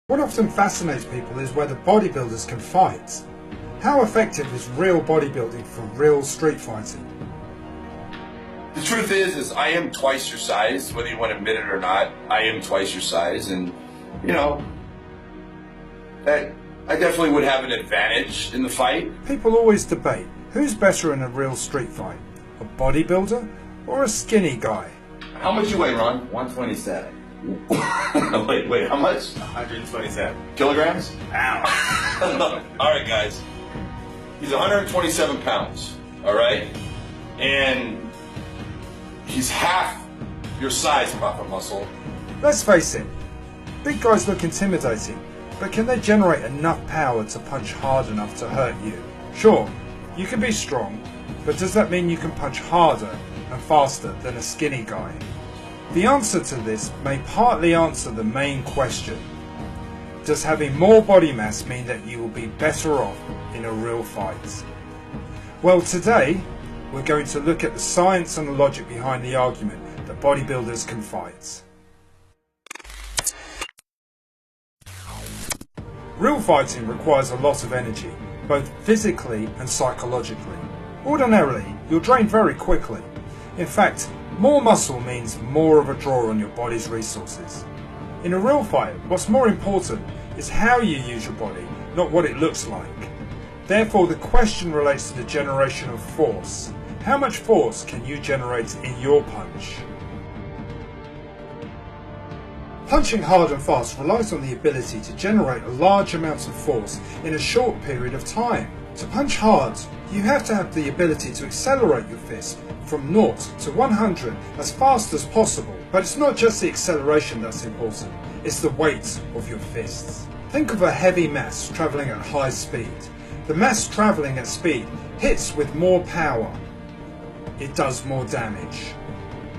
What often fascinates people is whether bodybuilders can fight. How effective is real bodybuilding for real street fighting? The truth is I am twice your size, whether you want to admit it or not. I am twice your size, and I definitely would have an advantage in the fight. People always debate who's better in a real street fight, a bodybuilder or a skinny guy. How much you weigh, Ron? 127. Wait, how much? 127. Kilograms? Ow. All right, guys. He's 127 pounds, all right? And he's half your size, Profit Muscle. Let's face it, big guys look intimidating, but can they generate enough power to punch hard enough to hurt you? Sure, you can be strong, but does that mean you can punch harder and faster than a skinny guy? The answer to this may partly answer the main question. Does having more body mass mean that you will be better off in a real fight? Well, today we're going to look at the science and the logic behind the argument that bodybuilders can fight. Real fighting requires a lot of energy, both physically and psychologically. Ordinarily, you'll drain very quickly. In fact, more muscle means more of a draw on your body's resources. In a real fight, what's more important is how you use your body, not what it looks like. Therefore, the question relates to the generation of force. How much force can you generate in your punch? Punching hard and fast relies on the ability to generate a large amount of force in a short period of time. To punch hard, you have to have the ability to accelerate your fist from 0 to 100 as fast as possible. But it's not just the acceleration that's important, it's the weight of your fists. Think of a heavy mass travelling at high speed. The mass travelling at speed hits with more power. It does more damage.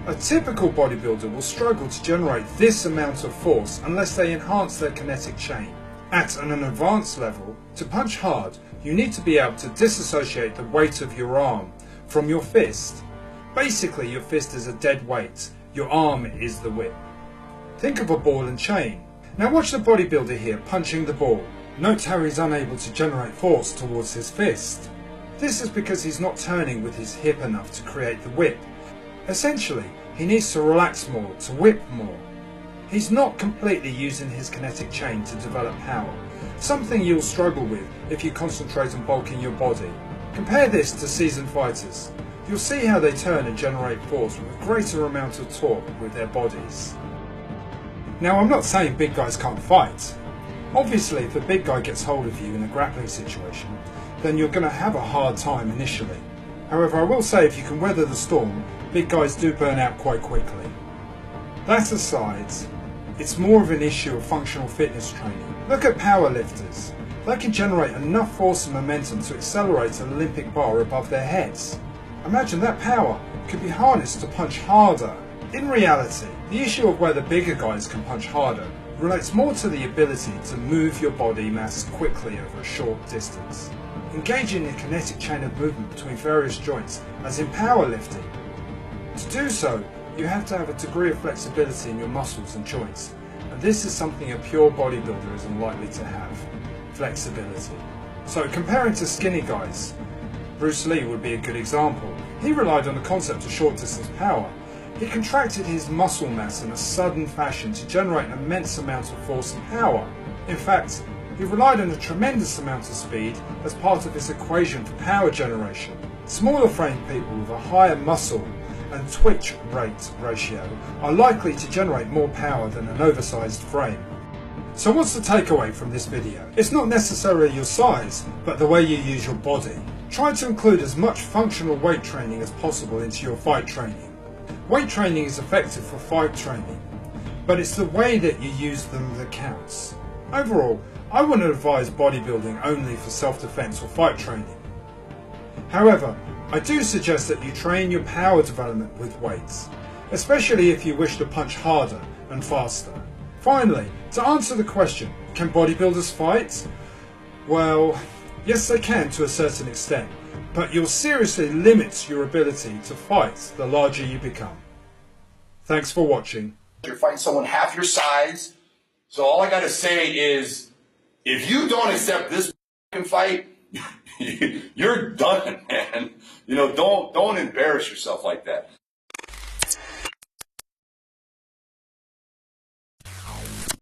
A typical bodybuilder will struggle to generate this amount of force unless they enhance their kinetic chain. At an advanced level, to punch hard, you need to be able to disassociate the weight of your arm from your fist. Basically, your fist is a dead weight, your arm is the whip. Think of a ball and chain. Now watch the bodybuilder here punching the ball. Note how he's unable to generate force towards his fist. This is because he's not turning with his hip enough to create the whip. Essentially, he needs to relax more, to whip more. He's not completely using his kinetic chain to develop power, something you'll struggle with if you concentrate on bulking your body. Compare this to seasoned fighters. You'll see how they turn and generate force with a greater amount of torque with their bodies. Now, I'm not saying big guys can't fight. Obviously, if a big guy gets hold of you in a grappling situation, then you're going to have a hard time initially. However, I will say if you can weather the storm, big guys do burn out quite quickly. That aside, it's more of an issue of functional fitness training. Look at powerlifters. They can generate enough force and momentum to accelerate an Olympic bar above their heads. Imagine that power could be harnessed to punch harder. In reality, the issue of whether bigger guys can punch harder relates more to the ability to move your body mass quickly over a short distance. Engaging the kinetic chain of movement between various joints, as in powerlifting. To do so, you have to have a degree of flexibility in your muscles and joints, and this is something a pure bodybuilder is unlikely to have: flexibility. So comparing to skinny guys, Bruce Lee would be a good example. He relied on the concept of short distance power. He contracted his muscle mass in a sudden fashion to generate an immense amount of force and power. In fact, he relied on a tremendous amount of speed as part of his equation for power generation. Smaller framed people with a higher muscle and twitch rate ratio are likely to generate more power than an oversized frame. So what's the takeaway from this video? It's not necessarily your size, but the way you use your body. Try to include as much functional weight training as possible into your fight training. Weight training is effective for fight training, but it's the way that you use them that counts. Overall, I wouldn't advise bodybuilding only for self-defense or fight training. However, I do suggest that you train your power development with weights, especially if you wish to punch harder and faster. Finally, to answer the question, can bodybuilders fight? Well, yes they can to a certain extent, but you'll seriously limit your ability to fight the larger you become. Thanks for watching. You're fighting someone half your size, So all I gotta say is, if you don't accept this fight, you're done, man. You know, don't embarrass yourself like that.